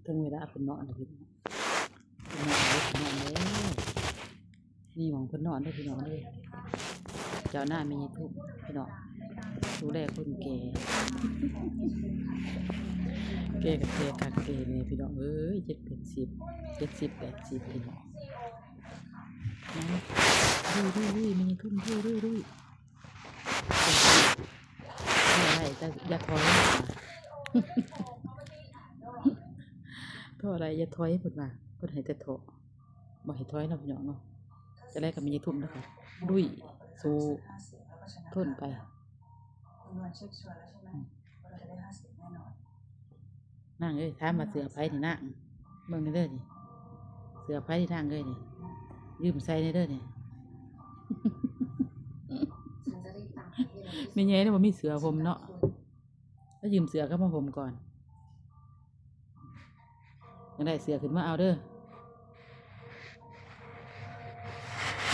ถึงเวลาเป็นนอนแล้วพี่น้องเป็นนอนเลยนี่หมองเป็นนอนได้พี่น้องเลยเจ้าหน้ามีทุกพี่น้องดูแลคนแก่แก่กับแก่กักแก่เลยพี่น้องเอ้ย70 80พี่น้องดุยมีทุ่มดุยอะไรจะอย่าถอยถอยอะไรอย่าถอยเพิ่นมาเพิ่นให้แต่ถอยบ่ให้ถอยเนาะพี่น้องเนาะจะแลกกับมีทุ่มนะคะดุยสู้ทนไปนั่งเอ้ยถามมาเสือไผนี่นั่งเบิ่งเด้อนี่เสือไผที่ทางเอ้ยนี่ยืมใส่เด้อนี่ไม่แย่เด้อบ่มีเสือผมเนาะแล้วยืมเสือเข้ามาผมก่อนยังได้เสือขึ้นมาเอาเด้อ